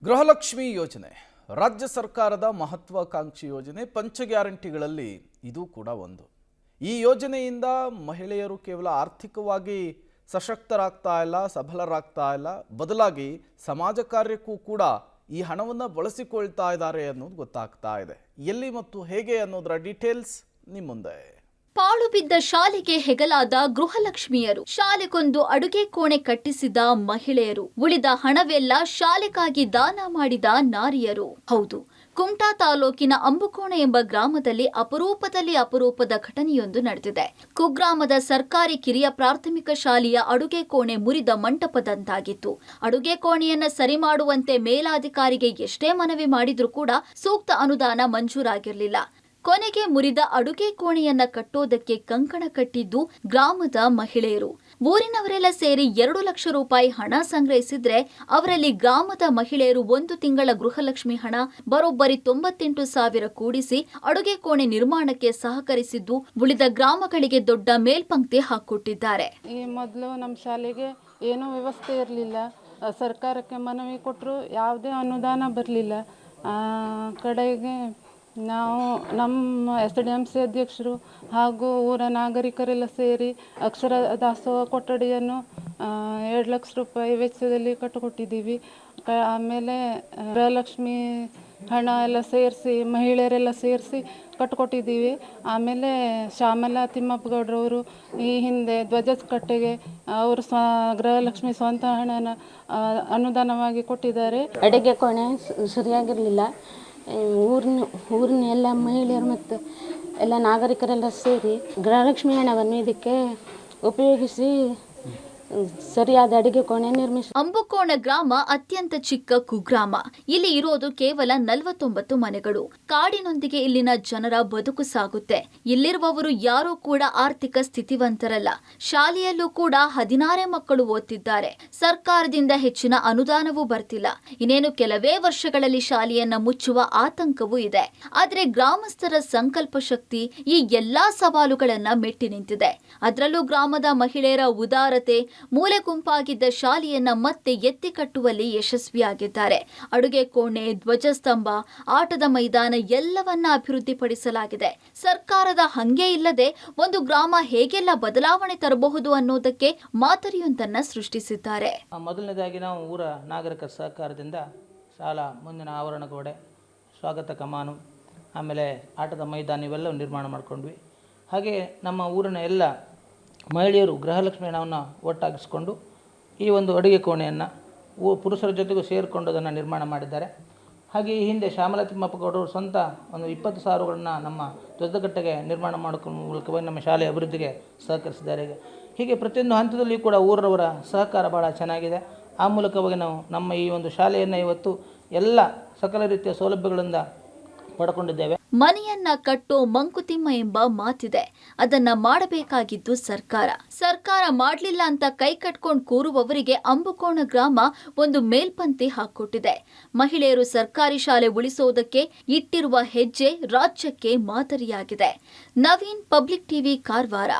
ಗೃಹಲಕ್ಷ್ಮಿ ಯೋಜನೆ ರಾಜ್ಯ ಸರ್ಕಾರದ ಮಹತ್ವಾಕಾಂಕ್ಷಿ ಯೋಜನೆ. ಪಂಚ ಗ್ಯಾರಂಟಿಗಳಲ್ಲಿ ಇದು ಕೂಡ ಒಂದು. ಈ ಯೋಜನೆಯಿಂದ ಮಹಿಳೆಯರು ಕೇವಲ ಆರ್ಥಿಕವಾಗಿ ಸಶಕ್ತರಾಗ್ತಾ ಇಲ್ಲ, ಸಬಲರಾಗ್ತಾ ಇಲ್ಲ, ಬದಲಾಗಿ ಸಮಾಜ ಕಾರ್ಯಕ್ಕೂ ಕೂಡ ಈ ಹಣವನ್ನು ಬಳಸಿಕೊಳ್ತಾ ಇದ್ದಾರೆ ಅನ್ನೋದು ಗೊತ್ತಾಗ್ತಾ ಇದೆ. ಎಲ್ಲಿ ಮತ್ತು ಹೇಗೆ ಅನ್ನೋದರ ಡೀಟೇಲ್ಸ್ ನಿಮ್ಮ ಮುಂದೆ. ಪಾಳು ಬಿದ್ದ ಶಾಲೆಗೆ ಹೆಗಲಾದ ಗೃಹಲಕ್ಷ್ಮಿಯರು, ಶಾಲೆಗೊಂದು ಅಡುಗೆ ಕೋಣೆ ಕಟ್ಟಿಸಿದ ಮಹಿಳೆಯರು, ಉಳಿದ ಹಣವೆಲ್ಲ ಶಾಲೆಗಾಗಿ ದಾನ ಮಾಡಿದ ನಾರಿಯರು. ಹೌದು, ಕುಮಟಾ ತಾಲೂಕಿನ ಅಂಬುಕೋಣೆ ಎಂಬ ಗ್ರಾಮದಲ್ಲಿ ಅಪರೂಪದ ಘಟನೆಯೊಂದು ನಡೆದಿದೆ. ಕುಗ್ರಾಮದ ಸರ್ಕಾರಿ ಕಿರಿಯ ಪ್ರಾಥಮಿಕ ಶಾಲೆಯ ಅಡುಗೆ ಕೋಣೆ ಮುರಿದ ಮಂಟಪದಂತಾಗಿತ್ತು. ಅಡುಗೆ ಕೋಣೆಯನ್ನ ಸರಿ ಮಾಡುವಂತೆ ಮೇಲಾಧಿಕಾರಿಗೆ ಎಷ್ಟೇ ಮನವಿ ಮಾಡಿದ್ರೂ ಕೂಡ ಸೂಕ್ತ ಅನುದಾನ ಮಂಜೂರಾಗಿರಲಿಲ್ಲ. ಕೊನೆಗೆ ಮುರಿದ ಅಡುಗೆ ಕೋಣೆಯನ್ನ ಕಟ್ಟೋದಕ್ಕೆ ಕಂಕಣ ಕಟ್ಟಿದ್ದು ಗ್ರಾಮದ ಮಹಿಳೆಯರು. ಊರಿನವರೆಲ್ಲ ಸೇರಿ 2 ಲಕ್ಷ ರೂಪಾಯಿ ಹಣ ಸಂಗ್ರಹಿಸಿದ್ರೆ ಅವರಲ್ಲಿ ಗ್ರಾಮದ ಮಹಿಳೆಯರು 1 ತಿಂಗಳ ಗೃಹಲಕ್ಷ್ಮಿ ಹಣ ಬರೋಬ್ಬರಿ 98,000 ಕೂಡಿಸಿ ಅಡುಗೆ ಕೋಣೆ ನಿರ್ಮಾಣಕ್ಕೆ ಸಹಕರಿಸಿದ್ದು ಉಳಿದ ಗ್ರಾಮಗಳಿಗೆ ದೊಡ್ಡ ಮೇಲ್ಪಂಕ್ತಿ ಹಾಕೊಟ್ಟಿದ್ದಾರೆ. ಈ ಮೊದಲು ನಮ್ಮ ಶಾಲೆಗೆ ಏನೂ ವ್ಯವಸ್ಥೆ ಇರಲಿಲ್ಲ. ಸರ್ಕಾರಕ್ಕೆ ಮನವಿ ಕೊಟ್ಟರು, ಯಾವುದೇ ಅನುದಾನ ಬರಲಿಲ್ಲ. ಕಡೆಗೆ ನಾವು ನಮ್ಮ SDMC ಅಧ್ಯಕ್ಷರು ಹಾಗೂ ಊರ ನಾಗರಿಕರೆಲ್ಲ ಸೇರಿ ಅಕ್ಷರ ದಾಸೋಹ ಕೊಠಡಿಯನ್ನು 2 ಲಕ್ಷ ರೂಪಾಯಿ ವೆಚ್ಚದಲ್ಲಿ ಕಟ್ಟಿಕೊಟ್ಟಿದ್ದೀವಿ. ಆಮೇಲೆ ಗೃಹಲಕ್ಷ್ಮಿ ಹಣ ಎಲ್ಲ ಸೇರಿಸಿ ಮಹಿಳೆಯರೆಲ್ಲ ಸೇರಿಸಿ ಕಟ್ಟಿಕೊಟ್ಟಿದ್ದೀವಿ. ಆಮೇಲೆ ಶ್ಯಾಮಲಾ ತಿಮ್ಮಪ್ಪಗೌಡ್ರವರು ಈ ಹಿಂದೆ ಧ್ವಜದ ಕಟ್ಟೆಗೆ ಅವರು ಗೃಹಲಕ್ಷ್ಮಿ ಸ್ವಂತ ಹಣನ ಅನುದಾನವಾಗಿ ಕೊಟ್ಟಿದ್ದಾರೆ. ಅಡುಗೆ ಕೋಣೆ ಸರಿಯಾಗಿರಲಿಲ್ಲ. ಊರಿನ ಎಲ್ಲ ಮಹಿಳೆಯರು ಮತ್ತು ಎಲ್ಲ ನಾಗರಿಕರೆಲ್ಲ ಸೇರಿ ಗೃಹಲಕ್ಷ್ಮಿ ಹಣವನ್ನು ಇದಕ್ಕೆ ಉಪಯೋಗಿಸಿ ಸರಿಯಾದ ಅಡುಗೆ ಕೋಣೆ ನಿರ್ಮಿಸಿ. ಅಂಬುಕೋಣ ಗ್ರಾಮ ಅತ್ಯಂತ ಚಿಕ್ಕ ಕುಗ್ರಾಮ. ಇಲ್ಲಿ ಇರೋದು ಕೇವಲ 49 ಮನೆಗಳು. ಕಾಡಿನೊಂದಿಗೆ ಇಲ್ಲಿನ ಜನರ ಬದುಕು ಸಾಗುತ್ತೆ. ಇಲ್ಲಿರುವವರು ಯಾರೂ ಕೂಡ ಆರ್ಥಿಕ ಸ್ಥಿತಿವಂತರಲ್ಲ. ಶಾಲೆಯಲ್ಲೂ ಕೂಡ 16 ಮಕ್ಕಳು ಓದ್ತಿದ್ದಾರೆ. ಸರ್ಕಾರದಿಂದ ಹೆಚ್ಚಿನ ಅನುದಾನವೂ ಬರ್ತಿಲ್ಲ. ಇನ್ನೇನು ಕೆಲವೇ ವರ್ಷಗಳಲ್ಲಿ ಶಾಲೆಯನ್ನ ಮುಚ್ಚುವ ಆತಂಕವೂ ಇದೆ. ಆದರೆ ಗ್ರಾಮಸ್ಥರ ಸಂಕಲ್ಪ ಶಕ್ತಿ ಈ ಎಲ್ಲಾ ಸವಾಲುಗಳನ್ನ ಮೆಟ್ಟಿ ನಿಂತಿದೆ. ಅದರಲ್ಲೂ ಗ್ರಾಮದ ಮಹಿಳೆಯರ ಉದಾರತೆ ಮೂಲೆ ಗುಂಪಾಗಿದ್ದ ಶಾಲೆಯನ್ನ ಮತ್ತೆ ಎತ್ತಿ ಕಟ್ಟುವಲ್ಲಿ ಯಶಸ್ವಿಯಾಗಿದ್ದಾರೆ. ಅಡುಗೆ ಕೋಣೆ, ಧ್ವಜಸ್ತಂಭ, ಆಟದ ಮೈದಾನ ಎಲ್ಲವನ್ನ ಅಭಿವೃದ್ಧಿಪಡಿಸಲಾಗಿದೆ. ಸರ್ಕಾರದ ಹಂಗೆ ಇಲ್ಲದೆ ಒಂದು ಗ್ರಾಮ ಹೇಗೆಲ್ಲ ಬದಲಾವಣೆ ತರಬಹುದು ಅನ್ನೋದಕ್ಕೆ ಮಾದರಿಯೊಂದನ್ನ ಸೃಷ್ಟಿಸಿದ್ದಾರೆ. ಮೊದಲನೇದಾಗಿ ನಾವು ಊರ ನಾಗರಿಕರ ಸಹಕಾರದಿಂದ ಶಾಲಾ ಮುಂದಿನ ಆವರಣ ಗೋಡೆ, ಸ್ವಾಗತ ಕಮಾನು, ಆಮೇಲೆ ಆಟದ ಮೈದಾನ ಇವೆಲ್ಲ ನಿರ್ಮಾಣ ಮಾಡಿಕೊಂಡ್ವಿ. ಹಾಗೆ ನಮ್ಮ ಊರಿನ ಎಲ್ಲ ಮಹಿಳೆಯರು ಗೃಹಲಕ್ಷ್ಮಿ ಹಣವನ್ನು ಒಟ್ಟಾಗಿಸಿಕೊಂಡು ಈ ಒಂದು ಅಡುಗೆ ಕೋಣೆಯನ್ನು ಪುರುಷರ ಜೊತೆಗೂ ಸೇರಿಕೊಂಡು ಅದನ್ನು ನಿರ್ಮಾಣ ಮಾಡಿದ್ದಾರೆ. ಹಾಗೆ ಈ ಹಿಂದೆ ಶ್ಯಾಮಲಾ ತಿಮ್ಮಪ್ಪಗೌಡರು ಸ್ವಂತ ಒಂದು 20,000ಗಳನ್ನು ನಮ್ಮ ಧ್ವಜಗಟ್ಟೆಗೆ ನಿರ್ಮಾಣ ಮಾಡೋದ್ರ ಮೂಲಕವಾಗಿ ನಮ್ಮ ಶಾಲೆಯ ಅಭಿವೃದ್ಧಿಗೆ ಸಹಕರಿಸಿದ್ದಾರೆ. ಹೀಗೆ ಪ್ರತಿಯೊಂದು ಹಂತದಲ್ಲಿಯೂ ಕೂಡ ಊರವರ ಸಹಕಾರ ಭಾಳ ಚೆನ್ನಾಗಿದೆ. ಆ ಮೂಲಕವಾಗಿ ನಾವು ನಮ್ಮ ಈ ಒಂದು ಶಾಲೆಯನ್ನು ಇವತ್ತು ಎಲ್ಲ ಸಕಲ ರೀತಿಯ ಸೌಲಭ್ಯಗಳಿಂದ ಪಡ್ಕೊಂಡಿದ್ದೇವೆ. ಮನೆಯನ್ನ ಕಟ್ಟೋ ಮಂಕುತಿಮ್ಮ ಎಂಬ ಮಾತಿದೆ. ಅದನ್ನ ಮಾಡಬೇಕಾಗಿದ್ದು ಸರ್ಕಾರ ಮಾಡ್ಲಿಲ್ಲ ಅಂತ ಕೈ ಕಟ್ಕೊಂಡು ಕೂರುವವರಿಗೆ ಅಂಬುಕೋಣ ಗ್ರಾಮ ಒಂದು ಮೇಲ್ಪಂಕ್ತಿ ಹಾಕೊಟ್ಟಿದೆ. ಮಹಿಳೆಯರು ಸರ್ಕಾರಿ ಶಾಲೆ ಉಳಿಸೋದಕ್ಕೆ ಇಟ್ಟಿರುವ ಹೆಜ್ಜೆ ರಾಜ್ಯಕ್ಕೆ ಮಾದರಿಯಾಗಿದೆ. Naveen, public TV, Karwar.